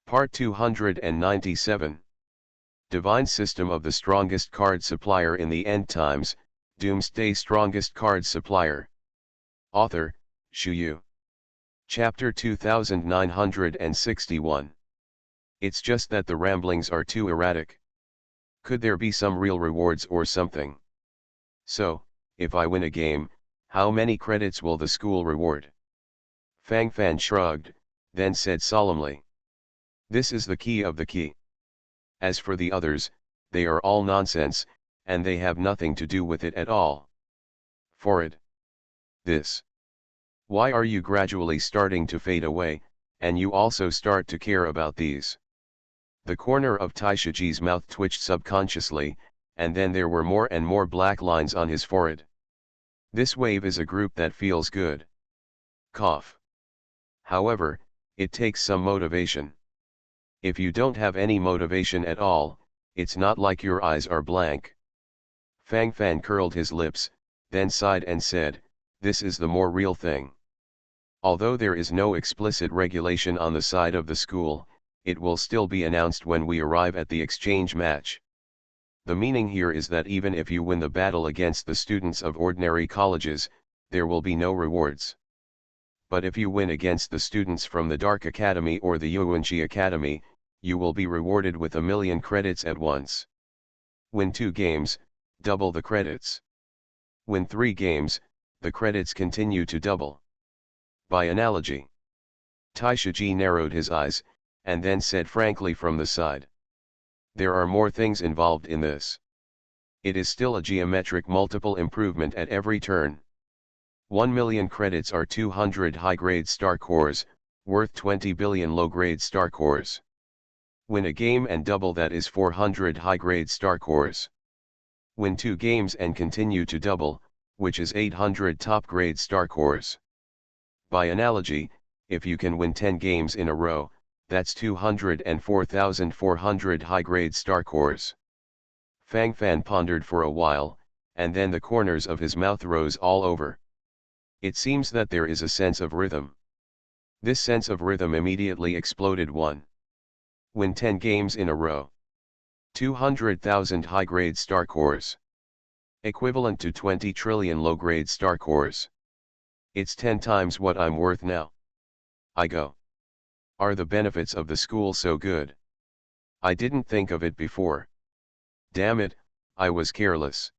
Part 297. Divine System of the Strongest Card Supplier in the End Times, Doomsday Strongest Card Supplier. Author, Shu. Chapter 2961. It's just that the ramblings are too erratic. Could there be some real rewards or something? So, if I win a game, how many credits will the school reward? Fang Fan shrugged, then said solemnly. This is the key of the key. As for the others, they are all nonsense, and they have nothing to do with it at all. For it. This. Why are you gradually starting to fade away, and you also start to care about these? The corner of Taishiji's mouth twitched subconsciously, and then there were more and more black lines on his forehead. This wave is a group that feels good. Cough. However, it takes some motivation. If you don't have any motivation at all, it's not like your eyes are blank. Fang Fan curled his lips, then sighed and said, this is the more real thing. Although there is no explicit regulation on the side of the school, it will still be announced when we arrive at the exchange match. The meaning here is that even if you win the battle against the students of ordinary colleges, there will be no rewards. But if you win against the students from the Dark Academy or the Yuanqi Academy, you will be rewarded with 1,000,000 credits at once. Win 2 games, double the credits. Win 3 games, the credits continue to double. By analogy. Taishiji narrowed his eyes, and then said frankly from the side. There are more things involved in this. It is still a geometric multiple improvement at every turn. 1,000,000 credits are 200 high-grade star cores, worth 20 billion low-grade star cores. Win a game and double that is 400 high-grade star cores. Win 2 games and continue to double, which is 800 top-grade star cores. By analogy, if you can win 10 games in a row, that's 204,400 high-grade star cores. Fang Fan pondered for a while, and then the corners of his mouth rose all over. It seems that there is a sense of rhythm. This sense of rhythm immediately exploded. 1. Win 10 games in a row. 200,000 high-grade star cores. Equivalent to 20 trillion low-grade star cores. It's 10 times what I'm worth now. I go. Are the benefits of the school so good? I didn't think of it before. Damn it, I was careless.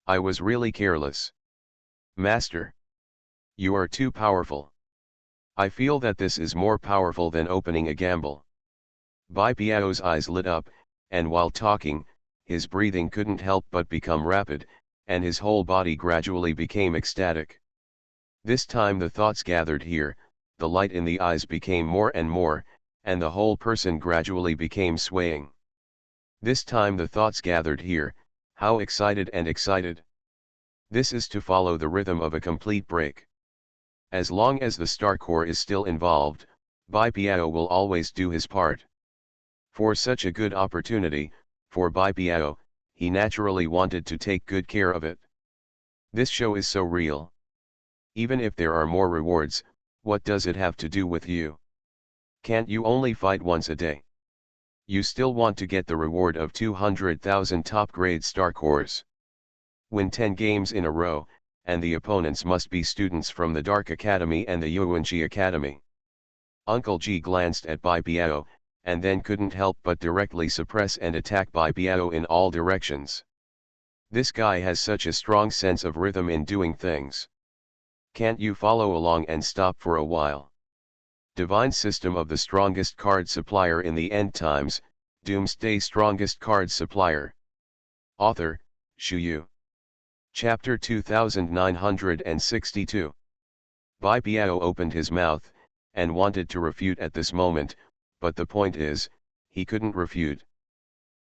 I was really careless. Master. You are too powerful. I feel that this is more powerful than opening a gamble. Bai Piao's eyes lit up, and while talking, his breathing couldn't help but become rapid, and his whole body gradually became ecstatic. This time the thoughts gathered here, the light in the eyes became more and more, and the whole person gradually became swaying. This time the thoughts gathered here, how excited and excited. This is to follow the rhythm of a complete break. As long as the star core is still involved, Bai Piao will always do his part. For such a good opportunity, for Bai Piao, he naturally wanted to take good care of it. This show is so real. Even if there are more rewards, what does it have to do with you? Can't you only fight once a day? You still want to get the reward of 200,000 top-grade star cores. Win 10 games in a row, and the opponents must be students from the Dark Academy and the Yuanqi Academy. Uncle Ji glanced at Bai Piao, and then couldn't help but directly suppress and attack Bai Piao in all directions. This guy has such a strong sense of rhythm in doing things. Can't you follow along and stop for a while? Divine System of the Strongest Card Supplier in the End Times, Doomsday Strongest Card Supplier. Author, Shu. Chapter 2962. Bai Piao opened his mouth, and wanted to refute at this moment, but the point is, he couldn't refute.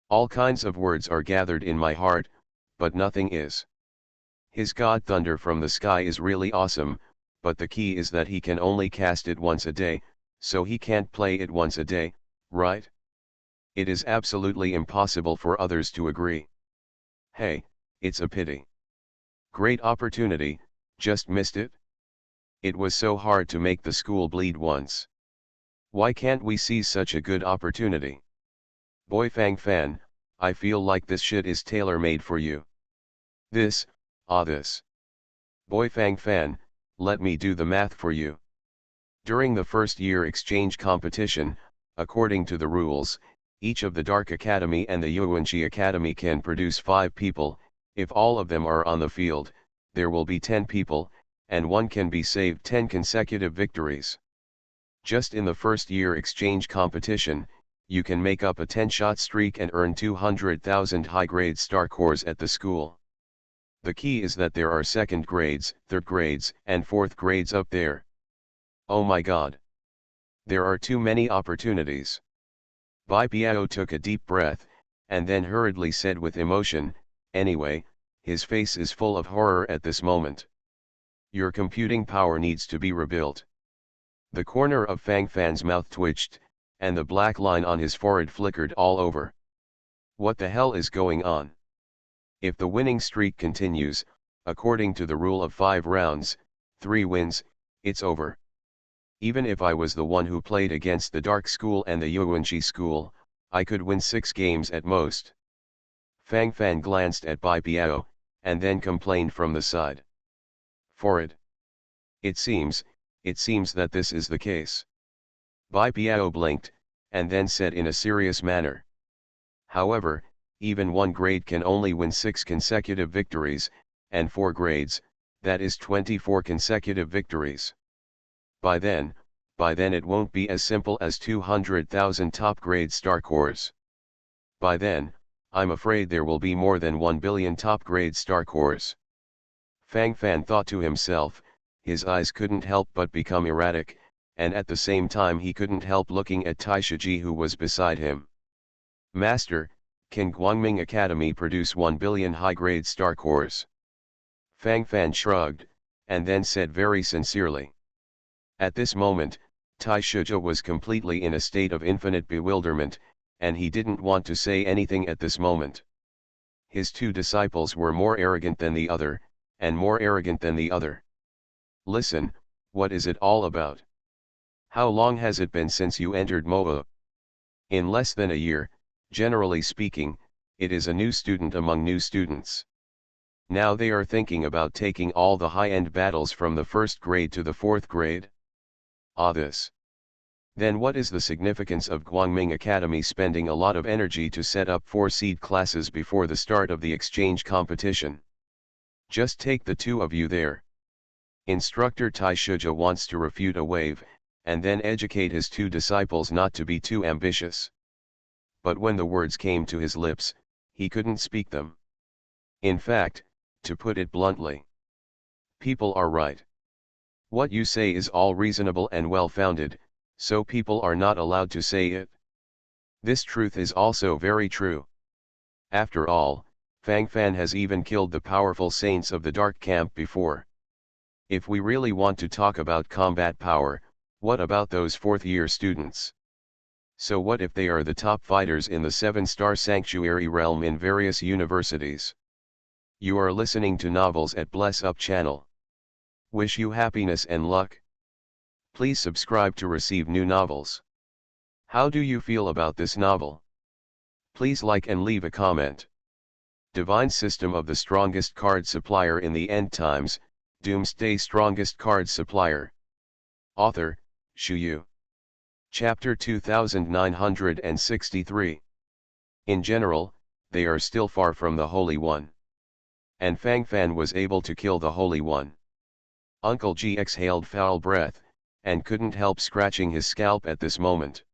All kinds of words are gathered in my heart, but nothing is. His God Thunder from the sky is really awesome, but the key is that he can only cast it once a day, so he can't play it once a day, right? It is absolutely impossible for others to agree. Hey, it's a pity. Great opportunity, just missed it? It was so hard to make the school bleed once. Why can't we seize such a good opportunity? Boy Fang Fan, I feel like this shit is tailor-made for you. This, this. Boy Fang Fan, let me do the math for you. During the first year exchange competition, according to the rules, each of the Dark Academy and the Yuanqi Academy can produce 5 people. If all of them are on the field, there will be 10 people, and one can be saved 10 consecutive victories. Just in the first year exchange competition, you can make up a 10-shot streak and earn 200,000 high-grade star cores at the school. The key is that there are 2nd grades, 3rd grades, and 4th grades up there. Oh my god. There are too many opportunities. Bai Piao took a deep breath, and then hurriedly said with emotion, anyway, his face is full of horror at this moment. Your computing power needs to be rebuilt. The corner of Fang Fan's mouth twitched, and the black line on his forehead flickered all over. What the hell is going on? If the winning streak continues, according to the rule of 5 rounds, 3 wins, it's over. Even if I was the one who played against the Dark School and the Yuanqi School, I could win 6 games at most. Fang Fan glanced at Bai Piao, and then complained from the side. For it. It seems that this is the case. Bai Piao blinked, and then said in a serious manner. However, even 1 grade can only win 6 consecutive victories, and 4 grades, that is 24 consecutive victories. By then it won't be as simple as 200,000 top-grade star cores. By then, I'm afraid there will be more than 1 billion top-grade star cores. Fang Fan thought to himself, his eyes couldn't help but become erratic, and at the same time he couldn't help looking at Tai Shiji who was beside him. Master, can Guangming Academy produce 1 billion high-grade star cores? Fang Fan shrugged, and then said very sincerely. At this moment, Tai Shiji was completely in a state of infinite bewilderment, and he didn't want to say anything at this moment. His 2 disciples were more arrogant than the other, and more arrogant than the other. Listen, what is it all about? How long has it been since you entered MOA? In less than a year, generally speaking, it is a new student among new students. Now they are thinking about taking all the high-end battles from the 1st grade to the 4th grade? This. Then what is the significance of Guangming Academy spending a lot of energy to set up 4 seed classes before the start of the exchange competition? Just take the 2 of you there. Instructor Tai Shiji wants to refute a wave, and then educate his 2 disciples not to be too ambitious. But when the words came to his lips, he couldn't speak them. In fact, to put it bluntly, people are right. What you say is all reasonable and well-founded, so people are not allowed to say it. This truth is also very true. After all, Fang Fan has even killed the powerful saints of the Dark Camp before. If we really want to talk about combat power, what about those 4th-year students? So what if they are the top fighters in the 7-star sanctuary realm in various universities? You are listening to Novels at Bless Up channel. Wish you happiness and luck. Please subscribe to receive new novels. How do you feel about this novel? Please like and leave a comment. Divine System of the Strongest Card Supplier in the End Times, Doomsday Strongest Card Supplier. Author, Shu Yu. Chapter 2963. In general, they are still far from the Holy One. And Fang Fan was able to kill the Holy One. Uncle G exhaled foul breath, and couldn't help scratching his scalp at this moment.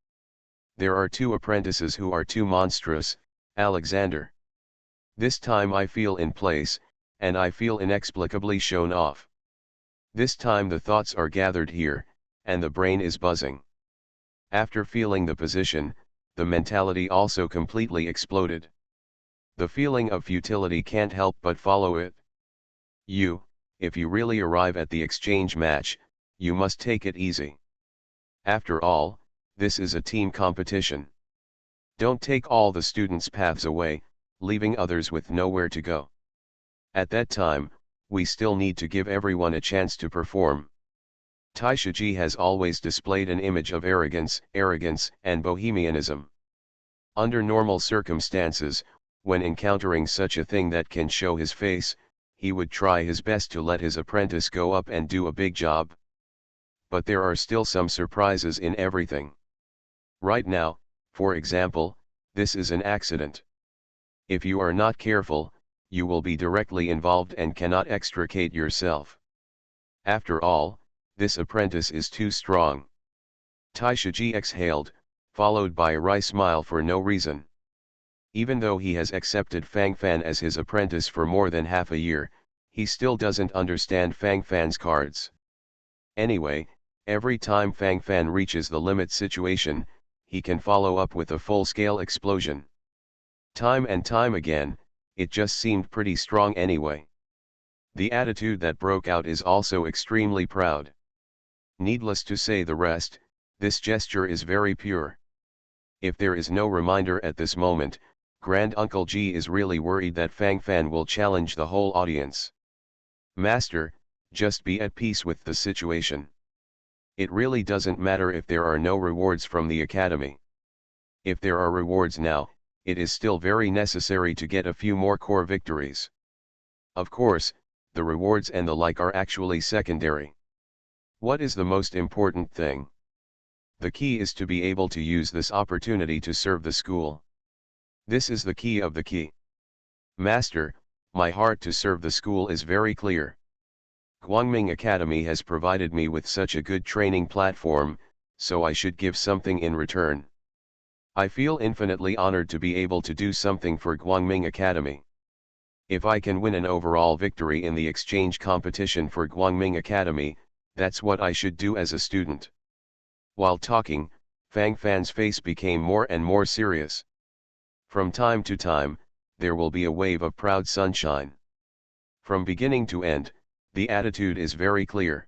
There are 2 apprentices who are too monstrous, Alexander. This time I feel in place, and I feel inexplicably shown off. This time the thoughts are gathered here, and the brain is buzzing. After feeling the position, the mentality also completely exploded. The feeling of futility can't help but follow it. If you really arrive at the exchange match, you must take it easy. After all, this is a team competition. Don't take all the students' paths away, leaving others with nowhere to go. At that time, we still need to give everyone a chance to perform. Tai Shiji has always displayed an image of arrogance, and bohemianism. Under normal circumstances, when encountering such a thing that can show his face, he would try his best to let his apprentice go up and do a big job. But there are still some surprises in everything. Right now, for example, this is an accident. If you are not careful, you will be directly involved and cannot extricate yourself. After all, this apprentice is too strong. Tai Shiji exhaled, followed by a wry smile for no reason. Even though he has accepted Fang Fan as his apprentice for more than half a year, he still doesn't understand Fang Fan's cards. Anyway, every time Fang Fan reaches the limit situation, he can follow up with a full-scale explosion. Time and time again, it just seemed pretty strong anyway. The attitude that broke out is also extremely proud. Needless to say the rest, this gesture is very pure. If there is no reminder at this moment, Grand Uncle G is really worried that Fang Fan will challenge the whole audience. Master, just be at peace with the situation. It really doesn't matter if there are no rewards from the academy. If there are rewards now, it is still very necessary to get a few more core victories. Of course, the rewards and the like are actually secondary. What is the most important thing? The key is to be able to use this opportunity to serve the school. This is the key of the key. Master, my heart to serve the school is very clear. Guangming Academy has provided me with such a good training platform, so I should give something in return. I feel infinitely honored to be able to do something for Guangming Academy. If I can win an overall victory in the exchange competition for Guangming Academy, that's what I should do as a student. While talking, Fang Fan's face became more and more serious. From time to time, there will be a wave of proud sunshine. From beginning to end, the attitude is very clear.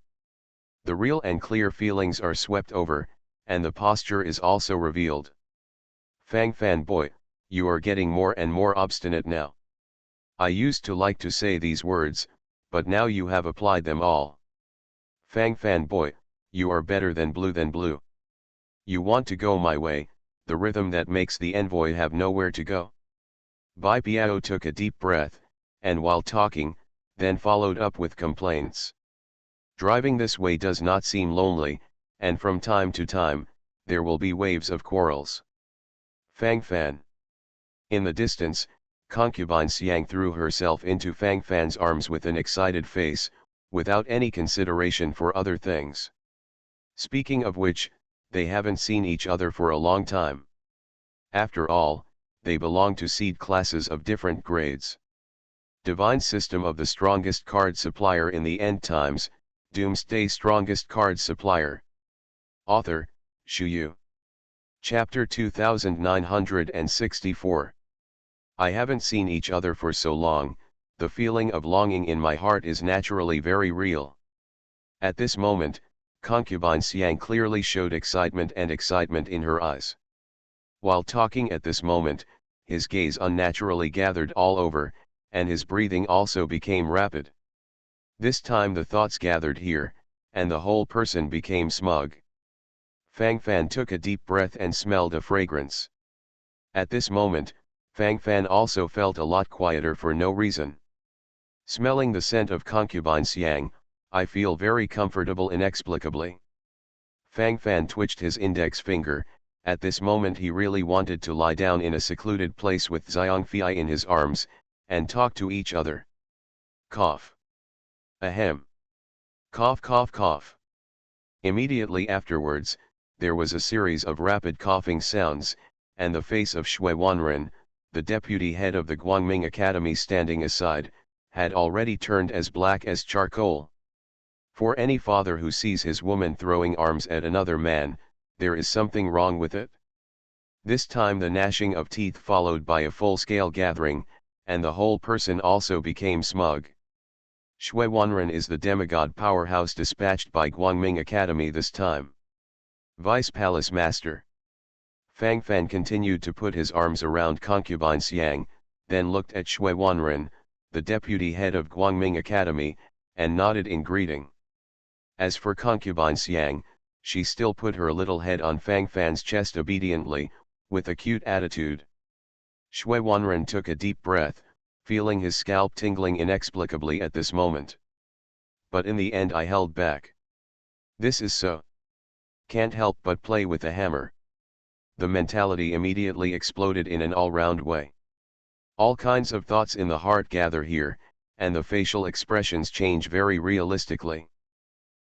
The real and clear feelings are swept over, and the posture is also revealed. Fang Fan boy, you are getting more and more obstinate now. I used to like to say these words, but now you have applied them all. Fang Fan boy, you are better than blue. You want to go my way, the rhythm that makes the envoy have nowhere to go. Bai Piao took a deep breath, and while talking, then followed up with complaints. Driving this way does not seem lonely, and from time to time, there will be waves of quarrels. Fang Fan. In the distance, concubine Xiang threw herself into Fang Fan's arms with an excited face, without any consideration for other things. Speaking of which, they haven't seen each other for a long time. After all, they belong to seed classes of different grades. Divine System of the Strongest Card Supplier in the End Times, Doomsday Strongest Card Supplier. Author, Shu Yu. Chapter 2964. I haven't seen each other for so long, the feeling of longing in my heart is naturally very real. At this moment, concubine Xiang clearly showed excitement in her eyes. While talking at this moment, his gaze unnaturally gathered all over, and his breathing also became rapid. This time the thoughts gathered here, and the whole person became smug. Fang Fan took a deep breath and smelled a fragrance. At this moment, Fang Fan also felt a lot quieter for no reason. Smelling the scent of concubine Xiang, I feel very comfortable inexplicably. Fang Fan twitched his index finger. At this moment he really wanted to lie down in a secluded place with Xiangfei in his arms, and talk to each other. Cough. Ahem. Cough cough cough. Immediately afterwards, there was a series of rapid coughing sounds, and the face of Shui Wanren, the deputy head of the Guangming Academy standing aside, had already turned as black as charcoal. For any father who sees his woman throwing arms at another man, there is something wrong with it. This time the gnashing of teeth followed by a full-scale gathering, and the whole person also became smug. Shui Wanren is the demigod powerhouse dispatched by Guangming Academy this time. Vice Palace Master. Fang Fan continued to put his arms around concubine Xiang, then looked at Shui Wanren, the deputy head of Guangming Academy, and nodded in greeting. As for concubine Xiang, she still put her little head on Fang Fan's chest obediently, with a cute attitude. Shui Wanren took a deep breath, feeling his scalp tingling inexplicably at this moment. But in the end I held back. This is so. Can't help but play with the hammer. The mentality immediately exploded in an all-round way. All kinds of thoughts in the heart gather here, and the facial expressions change very realistically.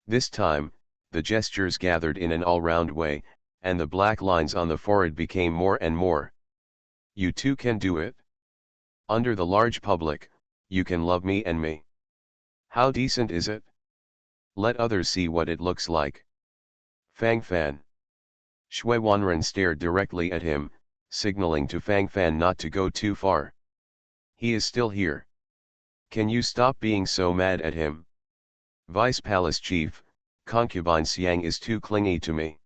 This time, the gestures gathered in an all-round way, and the black lines on the forehead became more and more. You too can do it. Under the large public, you can love me and me. How decent is it? Let others see what it looks like. Fang Fan. Shui Wanren stared directly at him, signaling to Fang Fan not to go too far. He is still here. Can you stop being so mad at him? Vice Palace Chief, concubine Xiang is too clingy to me.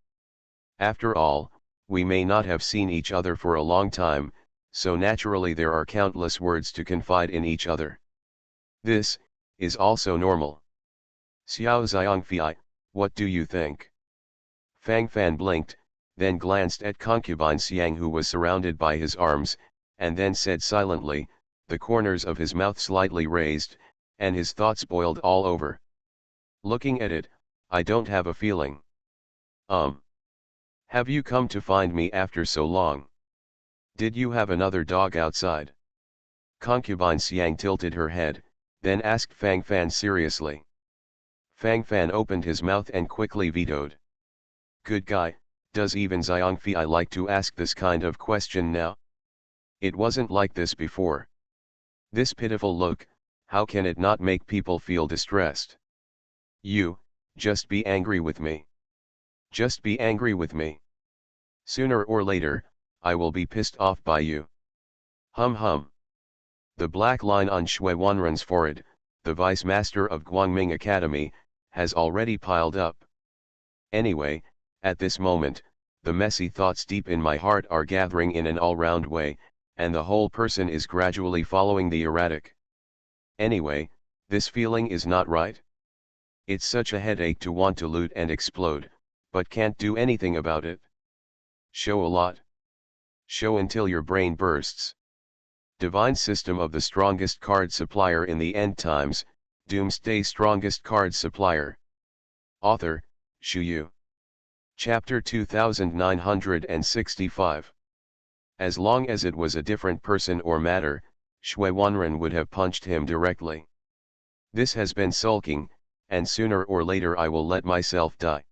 After all, we may not have seen each other for a long time, so naturally there are countless words to confide in each other. This is also normal. Xiao Zhangfei, what do you think? Fang Fan blinked, then glanced at concubine Xiang who was surrounded by his arms, and then said silently, the corners of his mouth slightly raised, and his thoughts boiled all over. Looking at it, I don't have a feeling. Have you come to find me after so long? Did you have another dog outside? Concubine Xiang tilted her head, then asked Fang Fan seriously. Fang Fan opened his mouth and quickly vetoed. Good guy, does even Zhangfei like to ask this kind of question now? It wasn't like this before. This pitiful look, how can it not make people feel distressed? You, just be angry with me. Just be angry with me. Sooner or later, I will be pissed off by you. Hum hum. The black line on Shui Wanren's forehead, the vice master of Guangming Academy, has already piled up. Anyway, at this moment, the messy thoughts deep in my heart are gathering in an all-round way, and the whole person is gradually following the erratic. Anyway, this feeling is not right. It's such a headache to want to loot and explode, but can't do anything about it. Show a lot. Show until your brain bursts. Divine System of the Strongest Card Supplier in the End Times, Doomsday Strongest Card Supplier. Author, Shu Yu. Chapter 2965. As long as it was a different person or matter, Shui Wanren would have punched him directly. This has been sulking, and sooner or later I will let myself die.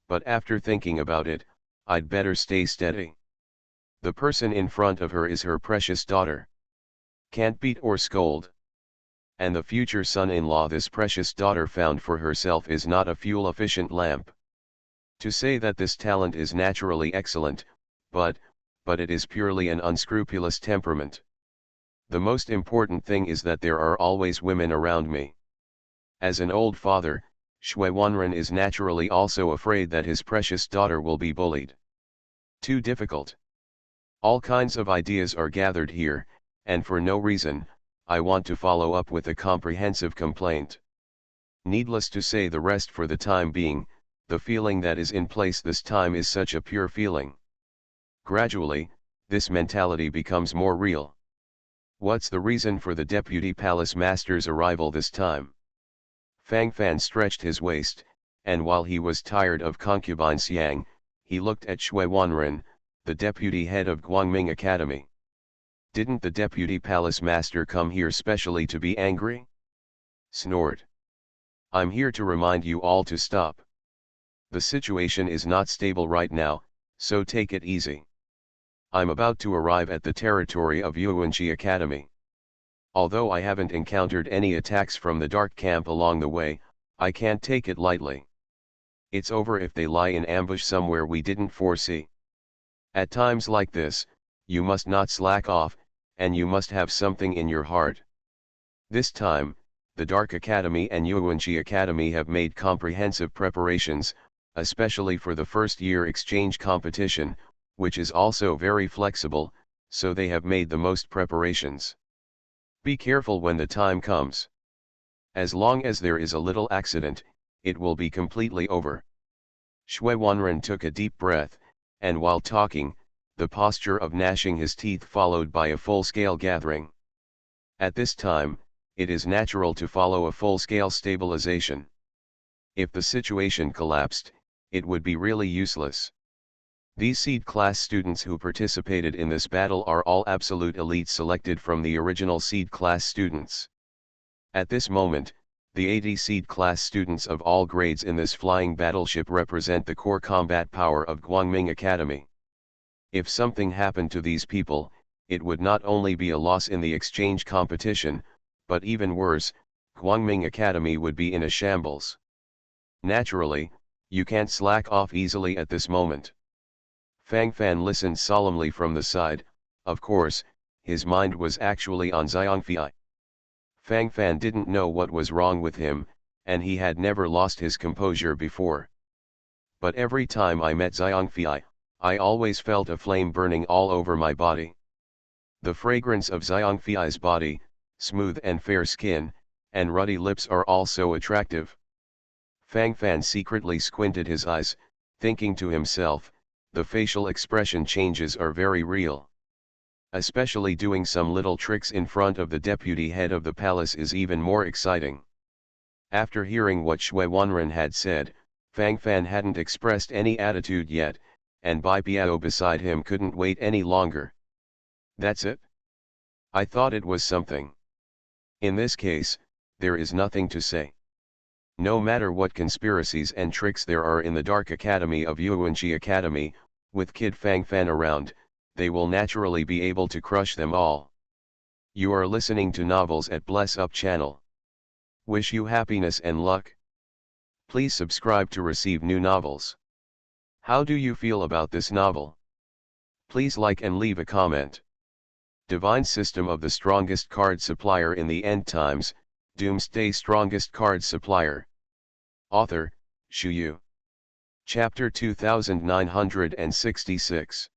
But after thinking about it, I'd better stay steady. The person in front of her is her precious daughter. Can't beat or scold. And the future son-in-law this precious daughter found for herself is not a fuel-efficient lamp. To say that this talent is naturally excellent, but it is purely an unscrupulous temperament. The most important thing is that there are always women around me. As an old father, Shui Wanren is naturally also afraid that his precious daughter will be bullied. Too difficult. All kinds of ideas are gathered here, and for no reason, I want to follow up with a comprehensive complaint. Needless to say the rest for the time being, the feeling that is in place this time is such a pure feeling. Gradually, this mentality becomes more real. What's the reason for the Deputy Palace Master's arrival this time? Fang Fan stretched his waist, and while he was tired of concubine Xiang, he looked at Shui Wanren, the deputy head of Guangming Academy. Didn't the Deputy Palace Master come here specially to be angry? Snort. I'm here to remind you all to stop. The situation is not stable right now, so take it easy. I'm about to arrive at the territory of Yuanqi Academy. Although I haven't encountered any attacks from the dark camp along the way, I can't take it lightly. It's over if they lie in ambush somewhere we didn't foresee. At times like this, you must not slack off, and you must have something in your heart. This time, the Dark Academy and Yuanqi Academy have made comprehensive preparations, especially for the first-year exchange competition, which is also very flexible, so they have made the most preparations. Be careful when the time comes. As long as there is a little accident, it will be completely over. Shui Wanren took a deep breath, and while talking, the posture of gnashing his teeth followed by a full-scale gathering. At this time, it is natural to follow a full-scale stabilization. If the situation collapsed, it would be really useless. These seed class students who participated in this battle are all absolute elites selected from the original seed class students. At this moment, the 80 seed class students of all grades in this flying battleship represent the core combat power of Guangming Academy. If something happened to these people, it would not only be a loss in the exchange competition, but even worse, Guangming Academy would be in a shambles. Naturally, you can't slack off easily at this moment. Fang Fan listened solemnly from the side. Of course, his mind was actually on Xiangfei. Fang Fan didn't know what was wrong with him, and he had never lost his composure before. But every time I met Xiangfei, I always felt a flame burning all over my body. The fragrance of Xiangfei's body, smooth and fair skin, and ruddy lips are all so attractive. Fang Fan secretly squinted his eyes, thinking to himself, the facial expression changes are very real. Especially doing some little tricks in front of the deputy head of the palace is even more exciting. After hearing what Shui Wanren had said, Fang Fan hadn't expressed any attitude yet, and Bai Piao beside him couldn't wait any longer. That's it? I thought it was something. In this case, there is nothing to say. No matter what conspiracies and tricks there are in the Dark Academy of Yuanqi Academy, with Kid Fang Fan around, they will naturally be able to crush them all. You are listening to Novels at Bless Up channel. Wish you happiness and luck. Please subscribe to receive new novels. How do you feel about this novel? Please like and leave a comment. Divine System of the Strongest Card Supplier in the End Times, Doomsday Strongest Card Supplier. Author, Shu Yu. Chapter 2966.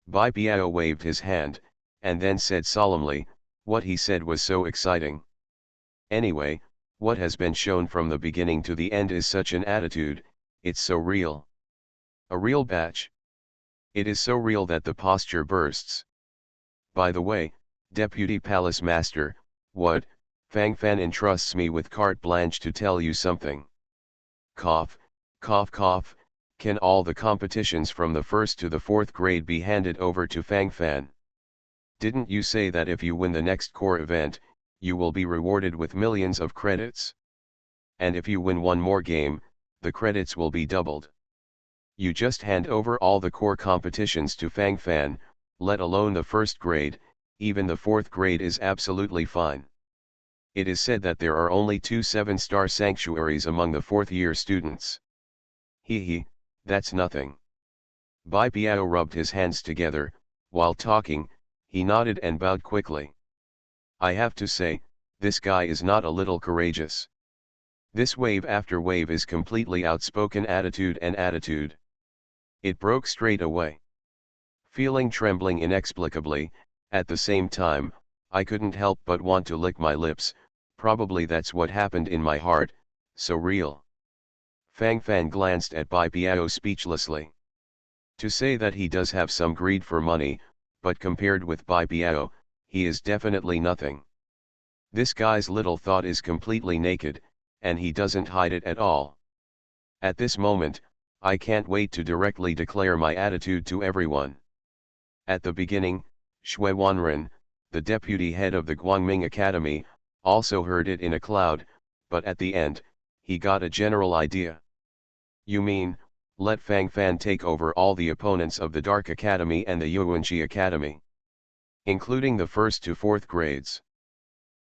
Bai Piao waved his hand, and then said solemnly, what he said was so exciting. Anyway, what has been shown from the beginning to the end is such an attitude, it's so real. A real batch. It is so real that the posture bursts. By the way, Deputy Palace Master, what, Fang Fan entrusts me with carte blanche to tell you something. Cough, cough cough, can all the competitions from the 1st to the 4th grade be handed over to Fang Fan? Didn't you say that if you win the next core event, you will be rewarded with millions of credits? And if you win one more game, the credits will be doubled. You just hand over all the core competitions to Fang Fan, let alone the 1st grade, even the 4th grade is absolutely fine. It is said that there are only 2 7-star sanctuaries among the 4th-year students. Hee, that's nothing. Bai Piao rubbed his hands together, while talking, he nodded and bowed quickly. I have to say, this guy is not a little courageous. This wave after wave is completely outspoken attitude and attitude. It broke straight away. Feeling trembling inexplicably, at the same time, I couldn't help but want to lick my lips, probably that's what happened in my heart, so real. Fang Fan glanced at Bai Piao speechlessly. To say that he does have some greed for money, but compared with Bai Piao, he is definitely nothing. This guy's little thought is completely naked, and he doesn't hide it at all. At this moment, I can't wait to directly declare my attitude to everyone. At the beginning, Shui Wanren, the deputy head of the Guangming Academy, also heard it in a cloud, but at the end, he got a general idea. You mean, let Fang Fan take over all the opponents of the Dark Academy and the Yuanqi Academy, including the 1st to 4th grades.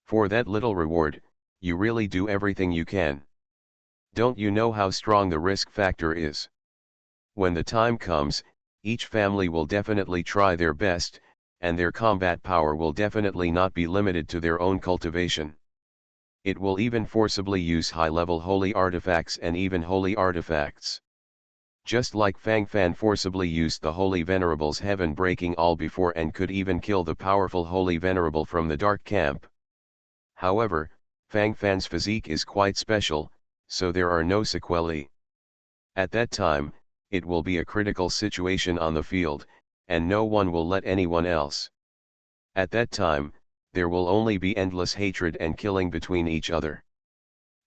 For that little reward, you really do everything you can. Don't you know how strong the risk factor is? When the time comes, each family will definitely try their best, and their combat power will definitely not be limited to their own cultivation. It will even forcibly use high-level holy artifacts and even holy artifacts. Just like Fang Fan forcibly used the Holy Venerable's heaven breaking all before and could even kill the powerful Holy Venerable from the Dark Camp. However, Fang Fan's physique is quite special, so there are no sequelae. At that time, it will be a critical situation on the field, and no one will let anyone else. At that time, there will only be endless hatred and killing between each other.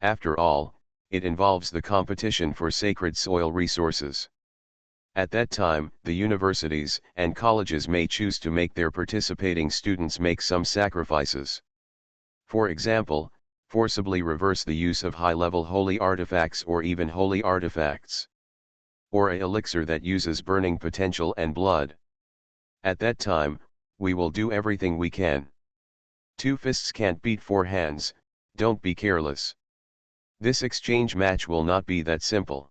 After all, it involves the competition for sacred soil resources. At that time, the universities and colleges may choose to make their participating students make some sacrifices. For example, forcibly reverse the use of high-level holy artifacts or even holy artifacts. Or a elixir that uses burning potential and blood. At that time, we will do everything we can. Two fists can't beat four hands, don't be careless. This exchange match will not be that simple.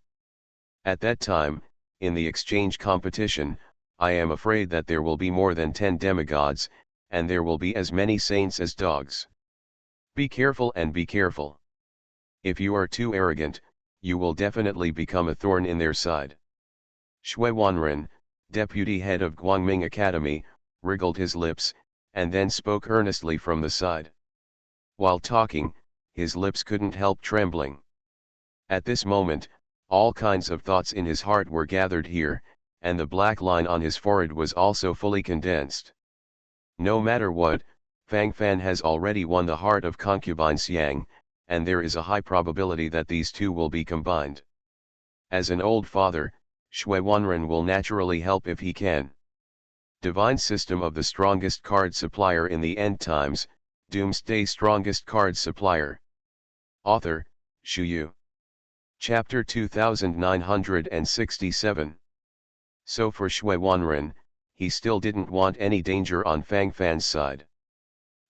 At that time, in the exchange competition, I am afraid that there will be more than 10 demigods, and there will be as many saints as dogs. Be careful and be careful. If you are too arrogant, you will definitely become a thorn in their side. Shui Wanren, deputy head of Guangming Academy, wriggled his lips, and then spoke earnestly from the side. While talking, his lips couldn't help trembling. At this moment, all kinds of thoughts in his heart were gathered here, and the black line on his forehead was also fully condensed. No matter what, Fang Fan has already won the heart of concubine Xiang, and there is a high probability that these two will be combined. As an old father, Shui Wanren will naturally help if he can. Divine System of the Strongest Card Supplier in the End Times, Doomsday Strongest Card Supplier. Author, Shu Yu. Chapter 2967. So for Shui Wanren, he still didn't want any danger on Fang Fan's side.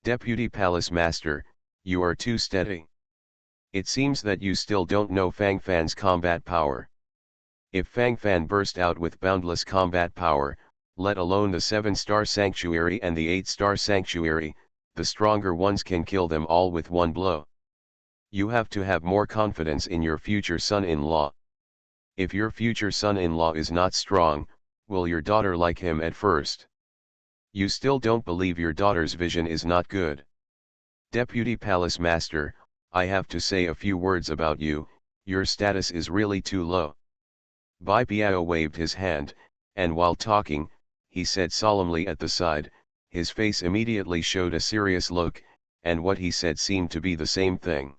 Deputy Palace Master, you are too steady. It seems that you still don't know Fang Fan's combat power. If Fang Fan burst out with boundless combat power, let alone the 7-star sanctuary and the 8-star sanctuary, the stronger ones can kill them all with one blow. You have to have more confidence in your future son-in-law. If your future son-in-law is not strong, will your daughter like him at first? You still don't believe your daughter's vision is not good. Deputy Palace Master, I have to say a few words about you, your status is really too low. Bai Biao waved his hand, and while talking, he said solemnly at the side, his face immediately showed a serious look, and what he said seemed to be the same thing.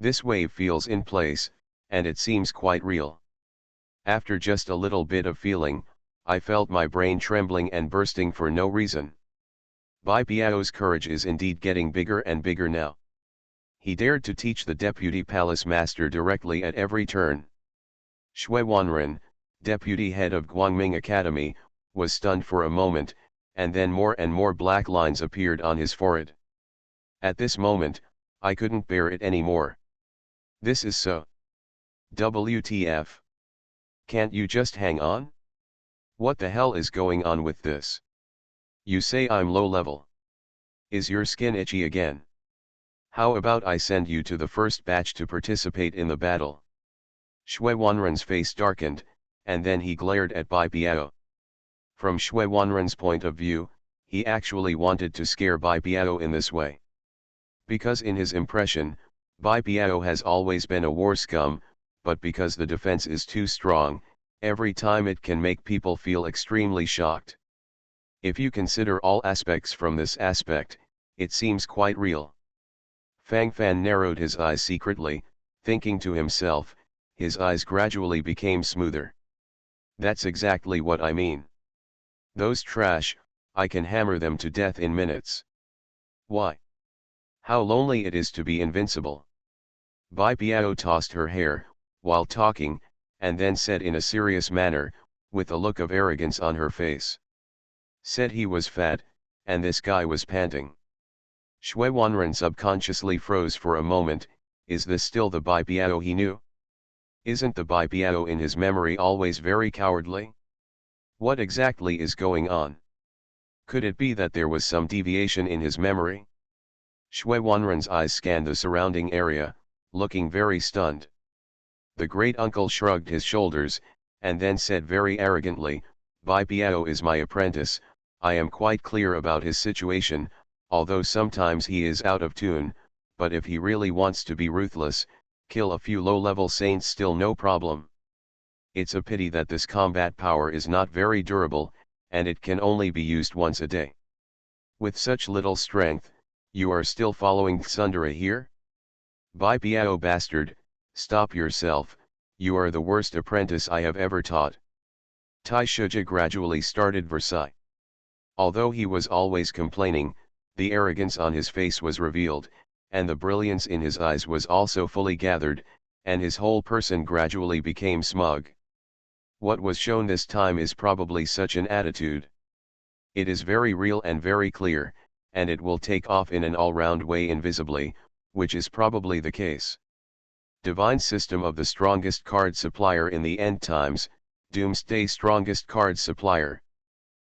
This wave feels in place, and it seems quite real. After just a little bit of feeling, I felt my brain trembling and bursting for no reason. Bai Biao's courage is indeed getting bigger and bigger now. He dared to teach the deputy palace master directly at every turn. Shui Wanren, deputy head of Guangming Academy, was stunned for a moment, and then more and more black lines appeared on his forehead. At this moment, I couldn't bear it anymore. This is so. WTF. Can't you just hang on? What the hell is going on with this? You say I'm low level. Is your skin itchy again? How about I send you to the first batch to participate in the battle? Shui Wanren's face darkened, and then he glared at Bai Biao. From Shui Wanren's point of view, he actually wanted to scare Bai Biao in this way. Because in his impression, Bai Biao has always been a war scum, but because the defense is too strong, every time it can make people feel extremely shocked. If you consider all aspects from this aspect, it seems quite real. Fang Fan narrowed his eyes secretly, thinking to himself, his eyes gradually became smoother. That's exactly what I mean. Those trash, I can hammer them to death in minutes. Why? How lonely it is to be invincible. Bai Biao tossed her hair, while talking, and then said in a serious manner, with a look of arrogance on her face. Said he was fat, and this guy was panting. Shui Wanren subconsciously froze for a moment. Is this still the Bai Biao he knew? Isn't the Bai Biao in his memory always very cowardly? What exactly is going on? Could it be that there was some deviation in his memory? Shui Wanren's eyes scanned the surrounding area, looking very stunned. The great uncle shrugged his shoulders, and then said very arrogantly, Bai Biao is my apprentice, I am quite clear about his situation, although sometimes he is out of tune, but if he really wants to be ruthless, Kill a few low-level saints still no problem. It's a pity that this combat power is not very durable, and it can only be used once a day. With such little strength, you are still following Tsundere here? Bai Biao bastard, stop yourself, you are the worst apprentice I have ever taught. Tai Shuja gradually started Versailles. Although he was always complaining, the arrogance on his face was revealed, and the brilliance in his eyes was also fully gathered, and his whole person gradually became smug. What was shown this time is probably such an attitude. It is very real and very clear, and it will take off in an all-round way invisibly, which is probably the case. Divine System of the Strongest Card Supplier in the End Times, Doomsday Strongest Card Supplier.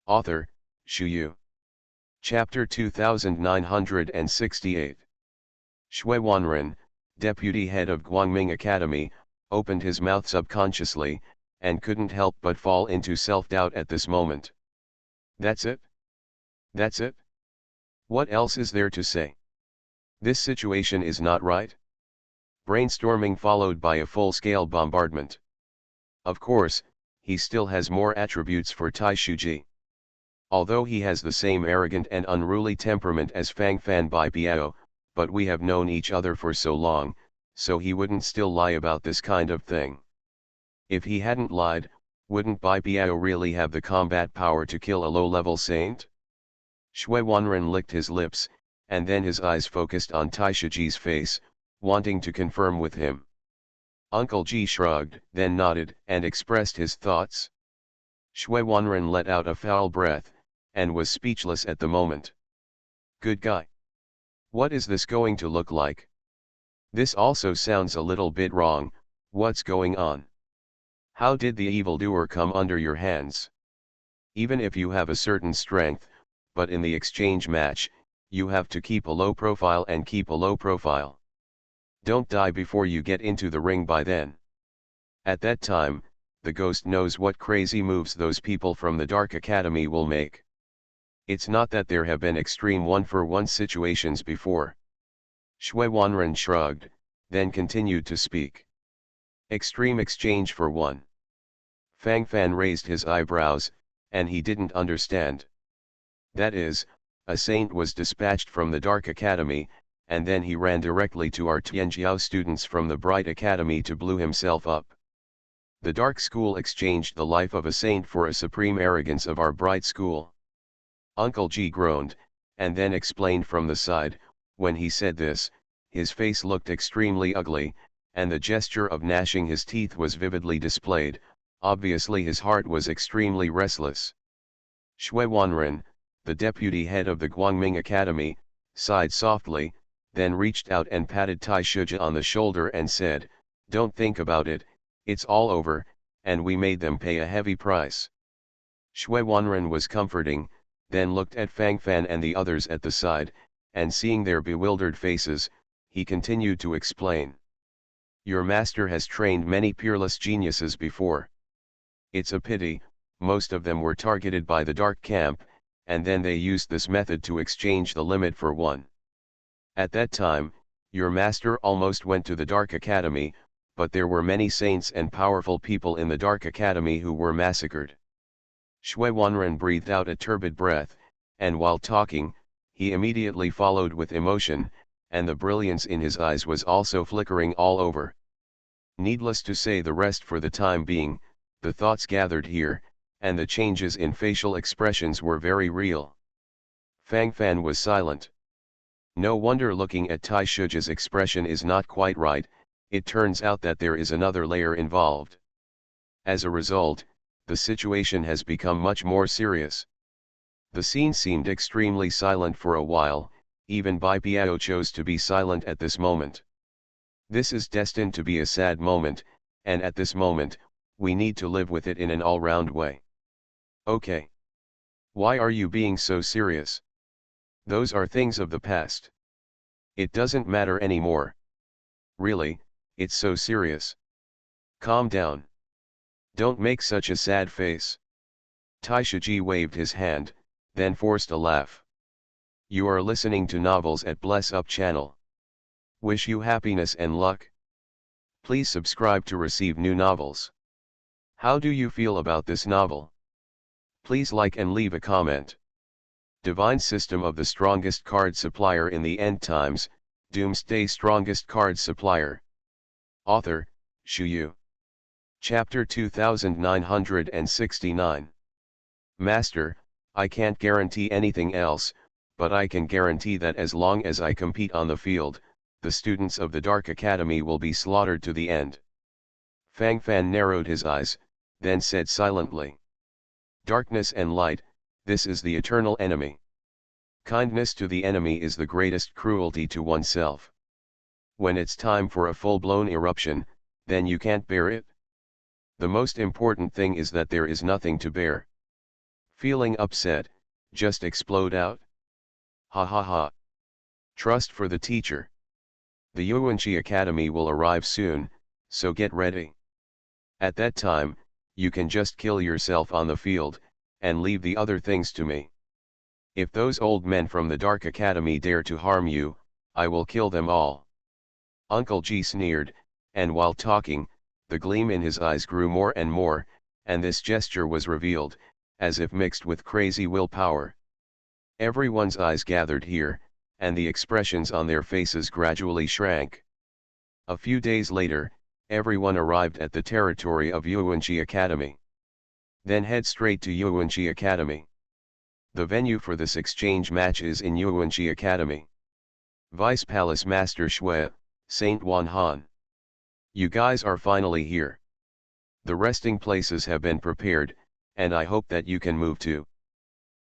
Author, Shu Yu. Chapter 2968. Shui Wanren, deputy head of Guangming Academy, opened his mouth subconsciously, and couldn't help but fall into self-doubt at this moment. That's it? That's it? What else is there to say? This situation is not right? Brainstorming followed by a full-scale bombardment. Of course, he still has more attributes for Tai Shuji. Although he has the same arrogant and unruly temperament as Fang Fan Bai Biao, but we have known each other for so long, so he wouldn't still lie about this kind of thing. If he hadn't lied, wouldn't Bai Biao really have the combat power to kill a low-level saint? Shui Wanren licked his lips, and then his eyes focused on Tai Shiji's face, wanting to confirm with him. Uncle Ji shrugged, then nodded, and expressed his thoughts. Shui Wanren let out a foul breath, and was speechless at the moment. Good guy. What is this going to look like? This also sounds a little bit wrong. What's going on? How did the evildoer come under your hands? Even if you have a certain strength, but in the exchange match, you have to keep a low profile and keep a low profile. Don't die before you get into the ring by then. At that time, the ghost knows what crazy moves those people from the Dark Academy will make. It's not that there have been extreme one-for-one situations before. Shui Wanren shrugged, then continued to speak. Extreme exchange for one. Fang Fan raised his eyebrows, and he didn't understand. That is, a saint was dispatched from the Dark Academy, and then he ran directly to our Tianjiao students from the Bright Academy to blow himself up. The Dark School exchanged the life of a saint for a supreme arrogance of our Bright School. Uncle Ji groaned, and then explained from the side. When he said this, his face looked extremely ugly, and the gesture of gnashing his teeth was vividly displayed. Obviously his heart was extremely restless. Shui Wanren, the deputy head of the Guangming Academy, sighed softly, then reached out and patted Tai Shuja on the shoulder and said, "Don't think about it, it's all over, and we made them pay a heavy price." Shui Wanren was comforting, then looked at Fang Fan and the others at the side, and seeing their bewildered faces, he continued to explain. Your master has trained many peerless geniuses before. It's a pity, most of them were targeted by the Dark Camp, and then they used this method to exchange the limit for one. At that time, your master almost went to the Dark Academy, but there were many saints and powerful people in the Dark Academy who were massacred. Shui Wanren breathed out a turbid breath, and while talking, he immediately followed with emotion, and the brilliance in his eyes was also flickering all over. Needless to say the rest for the time being, the thoughts gathered here, and the changes in facial expressions were very real. Fang Fan was silent. No wonder looking at Tai Shuja's expression is not quite right, it turns out that there is another layer involved. As a result, the situation has become much more serious. The scene seemed extremely silent for a while, even Bai Biao chose to be silent at this moment. This is destined to be a sad moment, and at this moment, we need to live with it in an all-round way. Okay. Why are you being so serious? Those are things of the past. It doesn't matter anymore. Really, it's so serious. Calm down. Don't make such a sad face. Tai Shiji waved his hand, then forced a laugh. You are listening to novels at Bless Up channel. Wish you happiness and luck. Please subscribe to receive new novels. How do you feel about this novel? Please like and leave a comment. Divine System of the Strongest Card Supplier in the End Times, Doomsday Strongest Card Supplier. Author, Shu Yu. Chapter 2969. Master, I can't guarantee anything else, but I can guarantee that as long as I compete on the field, the students of the Dark Academy will be slaughtered to the end. Fang Fan narrowed his eyes, then said silently. Darkness and light, this is the eternal enemy. Kindness to the enemy is the greatest cruelty to oneself. When it's time for a full-blown eruption, then you can't bear it. The most important thing is that there is nothing to bear. Feeling upset, just explode out. Ha ha ha. Trust for the teacher. The Yuanqi Academy will arrive soon, so get ready. At that time, you can just kill yourself on the field, and leave the other things to me. If those old men from the Dark Academy dare to harm you, I will kill them all. Uncle G sneered, and while talking, the gleam in his eyes grew more and more, and this gesture was revealed, as if mixed with crazy willpower. Everyone's eyes gathered here, and the expressions on their faces gradually shrank. A few days later, everyone arrived at the territory of Yuanqi Academy. Then head straight to Yuanqi Academy. The venue for this exchange match is in Yuanqi Academy. Vice Palace Master Shui, Saint Wan Han. You guys are finally here. The resting places have been prepared, and I hope that you can move too.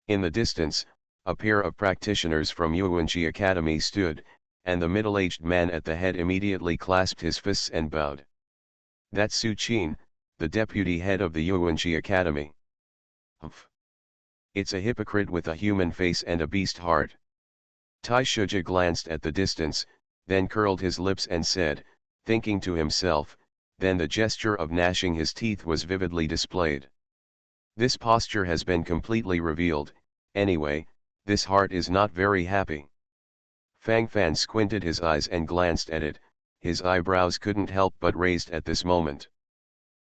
In the distance, a pair of practitioners from Yuanqi Academy stood, and the middle-aged man at the head immediately clasped his fists and bowed. That's Su Qin, the deputy head of the Yuanqi Academy. Humph. It's a hypocrite with a human face and a beast heart. Tai Shuji glanced at the distance, then curled his lips and said, thinking to himself, then the gesture of gnashing his teeth was vividly displayed. This posture has been completely revealed, anyway. This heart is not very happy. Fang Fan squinted his eyes and glanced at it, his eyebrows couldn't help but raised at this moment.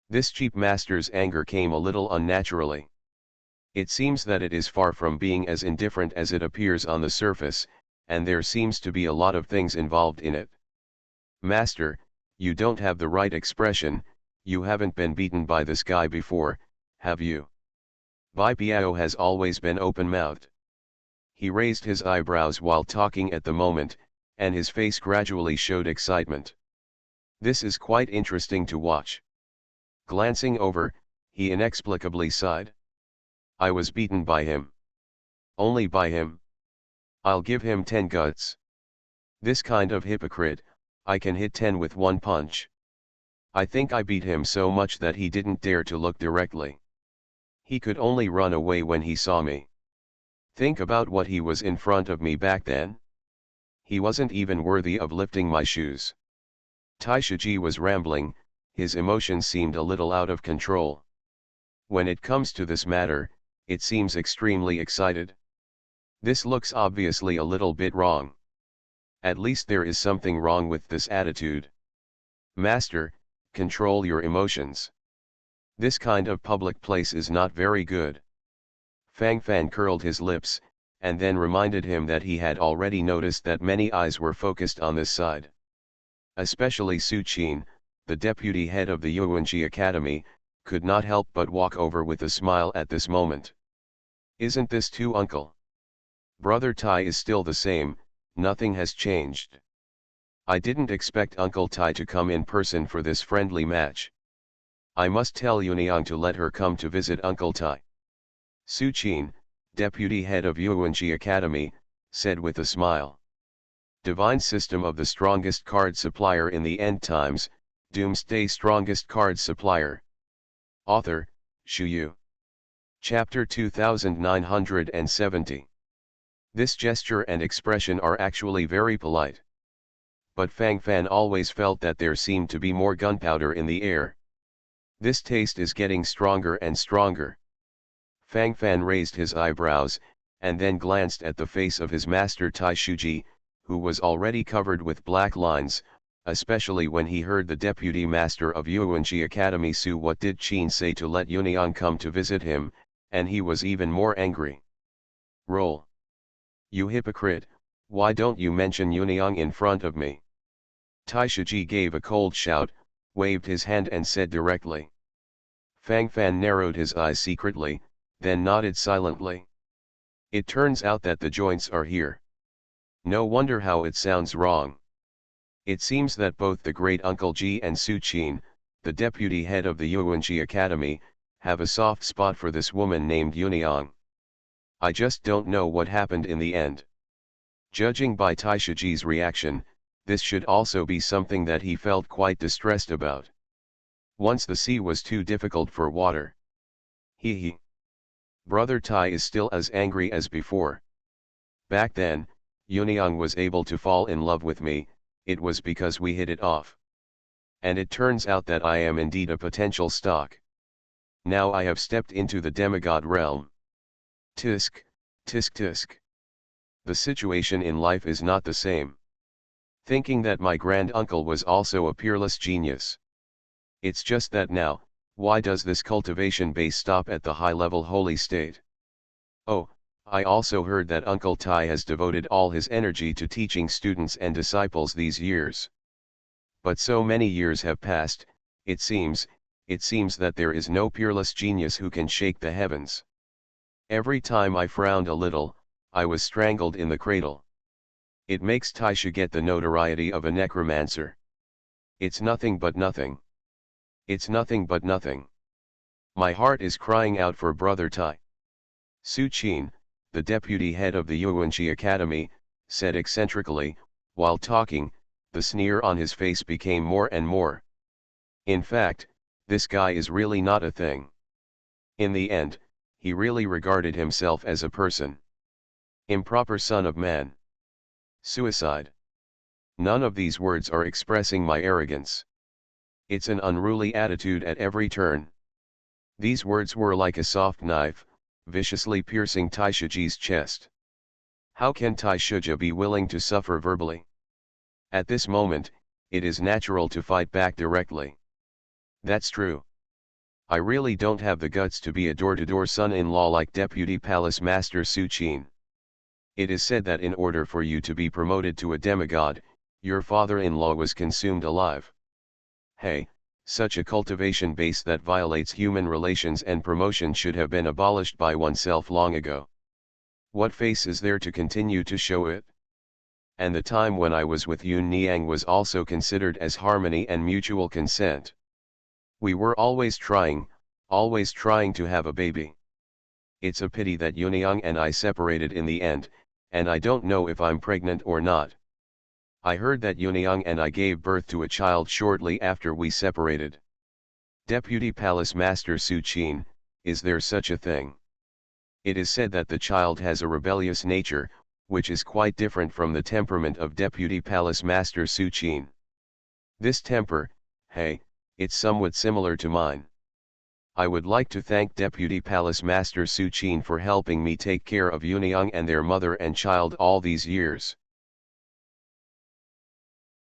This cheap master's anger came a little unnaturally. It seems that it is far from being as indifferent as it appears on the surface, and there seems to be a lot of things involved in it. Master, you don't have the right expression, you haven't been beaten by this guy before, have you? Bai Biao has always been open-mouthed. He raised his eyebrows while talking at the moment, and his face gradually showed excitement. This is quite interesting to watch. Glancing over, he inexplicably sighed. I was beaten by him. Only by him. I'll give him 10 guts. This kind of hypocrite, I can hit 10 with one punch. I think I beat him so much that he didn't dare to look directly. He could only run away when he saw me. Think about what he was in front of me back then. He wasn't even worthy of lifting my shoes. Tai Shiji was rambling, his emotions seemed a little out of control. When it comes to this matter, it seems extremely excited. This looks obviously a little bit wrong. At least there is something wrong with this attitude. Master, control your emotions. This kind of public place is not very good. Fang Fan curled his lips, and then reminded him that he had already noticed that many eyes were focused on this side. Especially Su Qin, the deputy head of the Yuanqi Academy, could not help but walk over with a smile at this moment. Isn't this too, uncle? Brother Tai is still the same, nothing has changed. I didn't expect Uncle Tai to come in person for this friendly match. I must tell Yuniang to let her come to visit Uncle Tai. Su Qin, deputy head of Yuanqi Academy, said with a smile. Divine System of the Strongest Card Supplier in the End Times, Doomsday Strongest Card Supplier. Author, Shu Yu. Chapter 2970. This gesture and expression are actually very polite. But Fang Fan always felt that there seemed to be more gunpowder in the air. This taste is getting stronger and stronger. Fang Fan raised his eyebrows, and then glanced at the face of his master Tai Shuji, who was already covered with black lines, especially when he heard the deputy master of Yuanji Academy Su what did Qin say to let Yuniang come to visit him, and he was even more angry. Roll. You hypocrite, why don't you mention Yuniang in front of me? Tai Shiji gave a cold shout, waved his hand and said directly. Fang Fan narrowed his eyes secretly, then nodded silently. It turns out that the joints are here. No wonder how it sounds wrong. It seems that both the great uncle Ji and Su Qin, the deputy head of the Yuanji Academy, have a soft spot for this woman named Yuniang. I just don't know what happened in the end. Judging by Tai Shiji's reaction, this should also be something that he felt quite distressed about. Once the sea was too difficult for water. He. Brother Tai is still as angry as before. Back then, Yuniang was able to fall in love with me, it was because we hit it off. And it turns out that I am indeed a potential stock. Now I have stepped into the demigod realm. Tisk, tisk tisk. The situation in life is not the same. Thinking that my grand uncle was also a peerless genius. It's just that now, why does this cultivation base stop at the high-level holy state? Oh, I also heard that Uncle Tai has devoted all his energy to teaching students and disciples these years. But so many years have passed, it seems that there is no peerless genius who can shake the heavens. Every time I frowned a little, I was strangled in the cradle. It makes Taisha get the notoriety of a necromancer. It's nothing but nothing. It's nothing but nothing. My heart is crying out for Brother Tai. Su Qin, the deputy head of the Yuanji Academy, said eccentrically, while talking, the sneer on his face became more and more. In fact, this guy is really not a thing. In the end, he really regarded himself as a person. Improper son of man. Suicide. None of these words are expressing my arrogance. It's an unruly attitude at every turn. These words were like a soft knife, viciously piercing Tai Shiji's chest. How can Tai Shiji be willing to suffer verbally? At this moment, it is natural to fight back directly. That's true. I really don't have the guts to be a door-to-door son-in-law like Deputy Palace Master Su Qin. It is said that in order for you to be promoted to a demigod, your father-in-law was consumed alive. Hey, such a cultivation base that violates human relations and promotion should have been abolished by oneself long ago. What face is there to continue to show it? And the time when I was with Yun Niang was also considered as harmony and mutual consent. We were always trying to have a baby. It's a pity that Yuniang and I separated in the end, and I don't know if I'm pregnant or not. I heard that Yuniang and I gave birth to a child shortly after we separated. Deputy Palace Master Su Qin, is there such a thing? It is said that the child has a rebellious nature, which is quite different from the temperament of Deputy Palace Master Su Qin. This temper, hey, it's somewhat similar to mine. I would like to thank Deputy Palace Master Su Qin for helping me take care of Yuniang and their mother and child all these years.